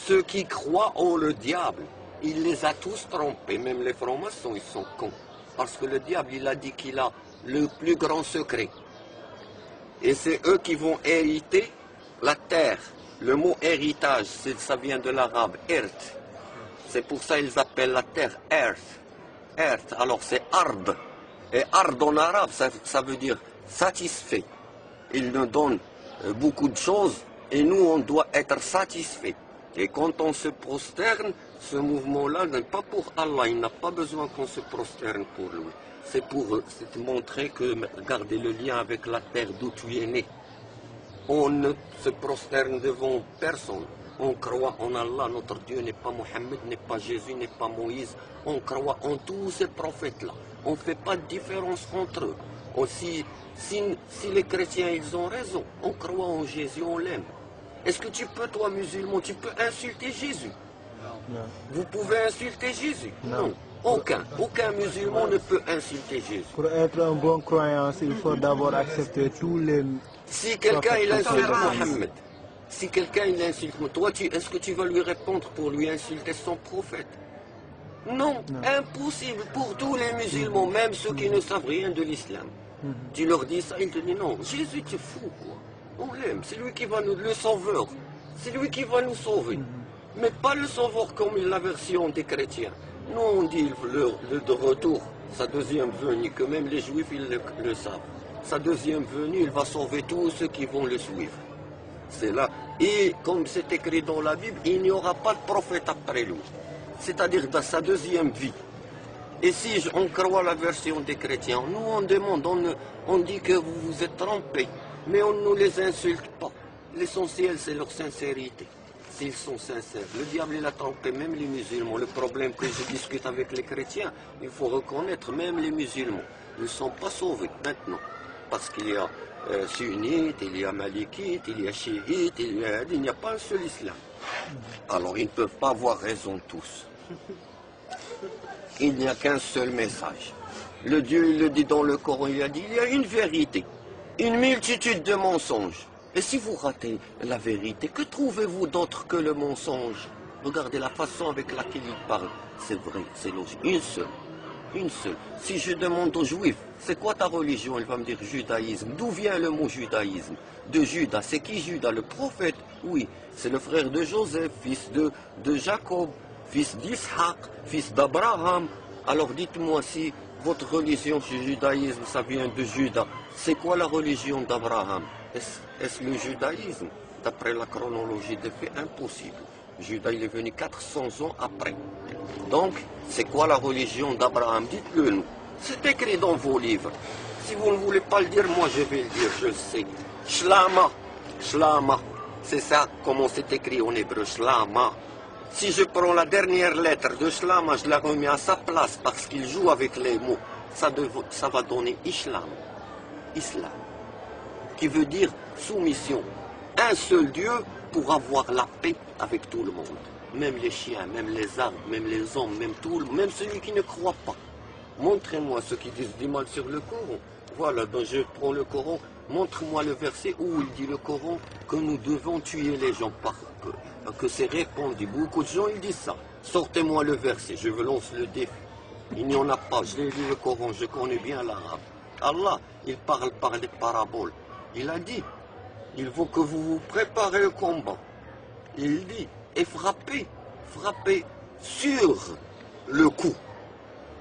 Ceux qui croient en le diable, il les a tous trompés, même les francs-maçons, ils sont cons. Parce que le diable, il a dit qu'il a le plus grand secret. Et c'est eux qui vont hériter la terre. Le mot héritage, ça vient de l'arabe, earth. C'est pour ça qu'ils appellent la terre earth. Earth, alors c'est ard. Et ard en arabe, ça veut dire satisfait. Il nous donne beaucoup de choses et nous, on doit être satisfait. Et quand on se prosterne, ce mouvement-là n'est pas pour Allah, il n'a pas besoin qu'on se prosterne pour lui. C'est pour montrer que, regardez le lien avec la terre d'où tu es né. On ne se prosterne devant personne. On croit en Allah, notre Dieu n'est pas Mohammed, n'est pas Jésus, n'est pas Moïse. On croit en tous ces prophètes-là. On ne fait pas de différence entre eux. Aussi, si les chrétiens, ils ont raison, on croit en Jésus, on l'aime. Est-ce que tu peux, toi musulman, tu peux insulter Jésus? Non. Vous pouvez insulter Jésus? Non. Aucun musulman ne peut insulter Jésus. Pour être un bon croyant, il faut d'abord accepter tous les... Si quelqu'un il insulte Mohammed, si quelqu'un il insulte, toi, est-ce que tu vas lui répondre pour lui insulter son prophète? Non, impossible pour tous les musulmans, même ceux qui ne savent rien de l'islam. Tu leur dis ça, ils te disent non, Jésus tu es fou quoi. On l'aime, c'est lui qui va nous, le sauveur, c'est lui qui va nous sauver. Mais pas le sauveur comme la version des chrétiens. Nous on dit de retour, sa deuxième venue, que même les juifs ils le savent. Sa deuxième venue, il va sauver tous ceux qui vont le suivre. C'est là. Et comme c'est écrit dans la Bible, il n'y aura pas de prophète après lui. C'est-à-dire dans sa deuxième vie. Et si on croit la version des chrétiens, nous on demande, on dit que vous vous êtes trompés, mais on ne nous les insulte pas. L'essentiel c'est leur sincérité, s'ils sont sincères. Le diable il a trompé même les musulmans. Le problème que je discute avec les chrétiens, il faut reconnaître, même les musulmans ne sont pas sauvés maintenant. Parce qu'il y a sunnites, il y a malikites, il y a chiites, il n'y a pas un seul islam. Alors ils ne peuvent pas avoir raison tous. Il n'y a qu'un seul message. Le Dieu, il le dit dans le Coran, il a dit, il y a une vérité, une multitude de mensonges. Et si vous ratez la vérité, que trouvez-vous d'autre que le mensonge? Regardez la façon avec laquelle il parle. C'est vrai, c'est logique. Une seule. Une seule. Si je demande aux juifs, c'est quoi ta religion? Il va me dire judaïsme. D'où vient le mot judaïsme? De Judas. C'est qui Judas? Le prophète? Oui, c'est le frère de Joseph, fils de Jacob, fils d'Ishaq, fils d'Abraham. Alors dites-moi si votre religion, ce judaïsme, ça vient de Judas. C'est quoi la religion d'Abraham? Est-ce le judaïsme? D'après la chronologie des faits, impossible. Judas, il est venu 400 ans après. Donc, c'est quoi la religion d'Abraham? Dites-le nous. C'est écrit dans vos livres. Si vous ne voulez pas le dire, moi je vais le dire, je le sais. Shlama. Shlama. C'est ça, comment c'est écrit en hébreu. Shlama. Si je prends la dernière lettre de Shlama, je la remets à sa place parce qu'il joue avec les mots. Ça va donner Islam. Islam. Qui veut dire soumission. Un seul Dieu pour avoir la paix avec tout le monde. Même les chiens, même les arbres, même les hommes, même celui qui ne croit pas. Montrez-moi ceux qui disent du mal sur le Coran. Voilà, donc je prends le Coran, montre-moi le verset où il dit le Coran que nous devons tuer les gens, que c'est répandu. Beaucoup de gens ils disent ça. Sortez-moi le verset, je vous lance le défi. Il n'y en a pas, je l'ai lu le Coran, je connais bien l'arabe. Allah, il parle par des paraboles. Il a dit, il faut que vous vous préparez au combat. Il dit, et frappez sur le cou.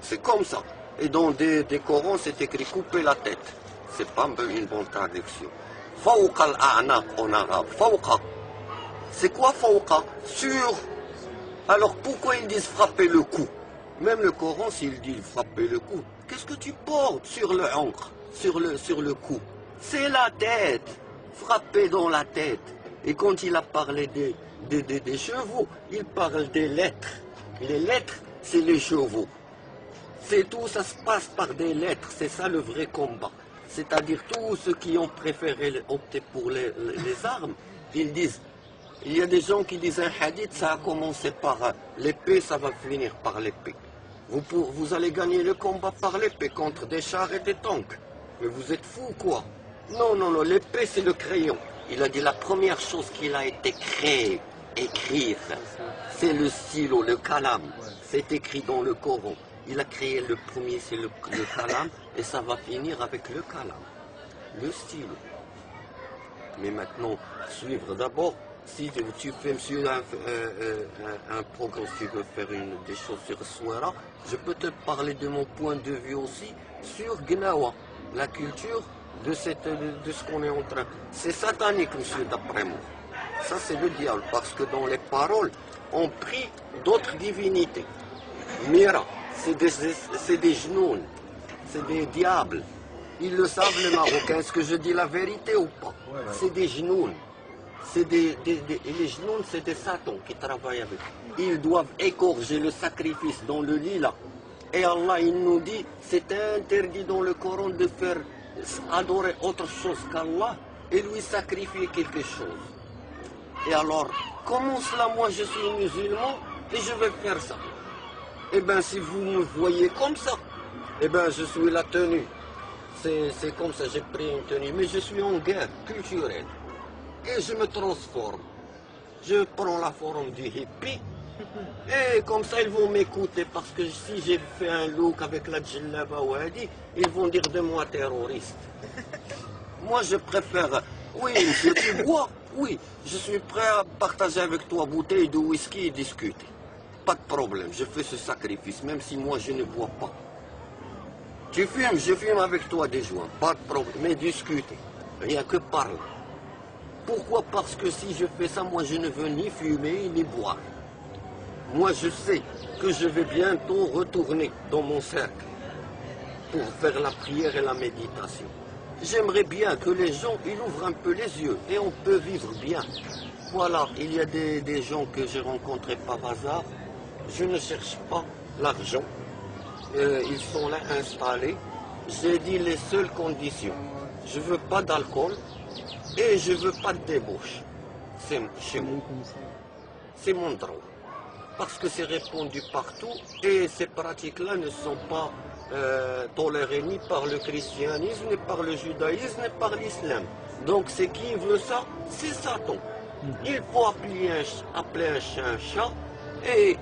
C'est comme ça. Et dans des Corans, c'est écrit couper la tête. C'est pas une bonne traduction. Fawqa al-a'naq en arabe. Fawqa. C'est quoi fawqa? Sur. Alors pourquoi ils disent frapper le cou? Même le Coran, s'il dit frapper le cou, qu'est-ce que tu portes sur le ancre, sur le cou? C'est la tête. Frapper dans la tête. Et quand il a parlé des chevaux, il parle des lettres. Les lettres, c'est les chevaux. C'est tout, ça se passe par des lettres. C'est ça le vrai combat. C'est-à-dire tous ceux qui ont préféré opter pour les armes, ils disent, il y a des gens qui disent un hadith, ça a commencé par l'épée, ça va finir par l'épée. Vous allez gagner le combat par l'épée contre des chars et des tanks. Mais vous êtes fous quoi? Non, l'épée c'est le crayon. Il a dit la première chose qu'il a été créée, écrire. C'est le stylo, le kalam. C'est écrit dans le Coran. Il a créé le premier, c'est le kalam, et ça va finir avec le kalam, le stylo. Mais maintenant, suivre d'abord, si tu fais sur un programme, si tu veux faire des choses sur Souara, je peux te parler de mon point de vue aussi sur Gnawa, la culture de ce qu'on est en train. C'est satanique, monsieur, d'après moi. Ça, c'est le diable, parce que dans les paroles, on prie d'autres divinités. Mira, c'est des genoux, c'est des diables. Ils le savent, les Marocains. Est-ce que je dis la vérité ou pas? C'est des genoux. Les genoux, c'est des satans qui travaillent avec. Ils doivent égorger le sacrifice dans le lit là. Et Allah, il nous dit, c'est interdit dans le Coran de faire adorer autre chose qu'Allah et lui sacrifier quelque chose. Et alors, comment cela, moi je suis musulman et je vais faire ça? Eh bien, si vous me voyez comme ça, eh bien, je suis la tenue. C'est comme ça, j'ai pris une tenue, mais je suis en guerre culturelle. Et je me transforme. Je prends la forme du hippie. Et comme ça, ils vont m'écouter. Parce que si j'ai fait un look avec la djellaba wadi, ils vont dire de moi terroriste. Moi, je préfère... Oui, monsieur, tu bois? Oui, je suis prêt à partager avec toi bouteille de whisky et discuter. Pas de problème, je fais ce sacrifice, même si moi, je ne bois pas. Tu fumes, je fume avec toi des joints, pas de problème, mais discuter, rien que parler. Pourquoi? Parce que si je fais ça, moi je ne veux ni fumer ni boire. Moi je sais que je vais bientôt retourner dans mon cercle pour faire la prière et la méditation. J'aimerais bien que les gens ils ouvrent un peu les yeux et on peut vivre bien. Voilà, il y a des gens que j'ai rencontrés par hasard. Je ne cherche pas l'argent. Ils sont là installés. J'ai dit les seules conditions. Je veux pas d'alcool et je veux pas de débauche. C'est chez moi. C'est mon droit. Parce que c'est répandu partout et ces pratiques-là ne sont pas tolérées ni par le christianisme, ni par le judaïsme, ni par l'islam. Donc c'est qui veut ça? C'est Satan. Il faut appeler un chat un chat et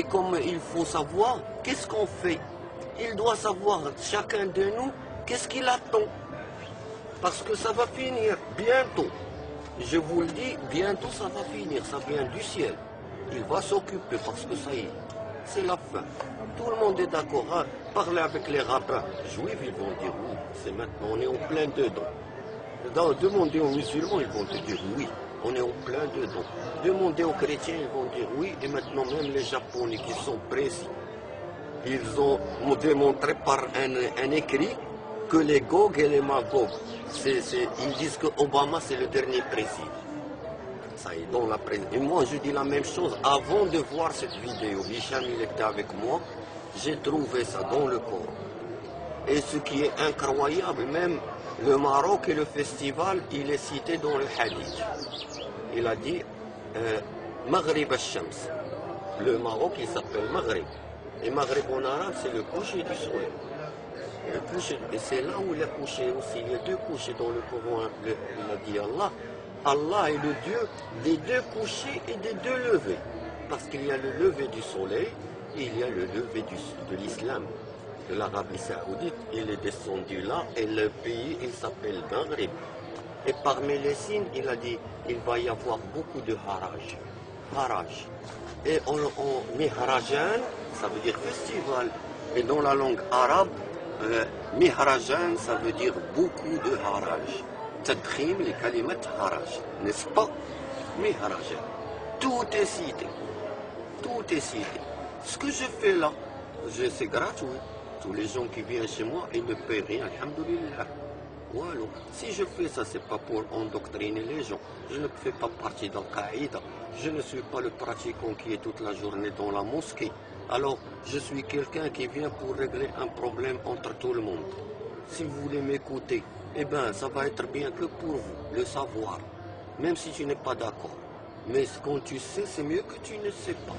comme il faut savoir, qu'est-ce qu'on fait? Il doit savoir, chacun de nous, qu'est-ce qu'il attend. Parce que ça va finir bientôt. Je vous le dis, bientôt ça va finir, ça vient du ciel. Il va s'occuper parce que ça y est, c'est la fin. Tout le monde est d'accord. Hein? Parler avec les rabbins juifs, ils vont dire oui, c'est maintenant, on est en plein dedans. Demander aux musulmans, ils vont te dire oui, on est en plein dedans. Demander aux chrétiens, ils vont dire oui, et maintenant même les Japonais qui sont précis. Ils ont démontré par un écrit que les Gog et les Magog, ils disent que Obama c'est le dernier président. Ça y est, dans la presse. Et moi je dis la même chose. Avant de voir cette vidéo, Hicham il était avec moi, j'ai trouvé ça dans le Coran. Et ce qui est incroyable, même le Maroc et le festival, il est cité dans le hadith. Il a dit Maghrib al-Shams. Le Maroc il s'appelle Maghrib. Et Maghrib en arabe, c'est le coucher du soleil. Le coucher, et c'est là où il a couché aussi. Il y a deux couchers dans le Coran. Il a dit Allah. Allah est le Dieu des deux couchers et des deux levées. Parce qu'il y a le lever du soleil et il y a le lever de l'islam. De l'Arabie Saoudite, il est descendu là et le pays, il s'appelle Maghrib. Et parmi les signes, il a dit, il va y avoir beaucoup de haraj. Haraj. Et on Mihrajan, ça veut dire festival. Et dans la langue arabe, Mihrajan, ça veut dire beaucoup de haraj. Tadkhim, les kalimat haraj. N'est-ce pas? Mihrajan. Tout est cité. Tout est cité. Ce que je fais là, c'est gratuit. Tous les gens qui viennent chez moi, ils ne paient rien, alhamdoulilah. Voilà. Si je fais ça, c'est pas pour endoctriner les gens. Je ne fais pas partie d'Al-Qaïda. Je ne suis pas le pratiquant qui est toute la journée dans la mosquée. Alors, je suis quelqu'un qui vient pour régler un problème entre tout le monde. Si vous voulez m'écouter, eh bien, ça va être bien que pour vous, le savoir. Même si tu n'es pas d'accord. Mais quand tu sais, c'est mieux que tu ne sais pas.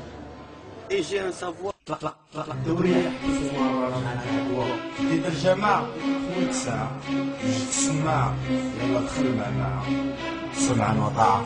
Et j'ai un savoir. الدورية دير الجماعة ويتساع تسمع يلا دخل معنا سمعا وطاعة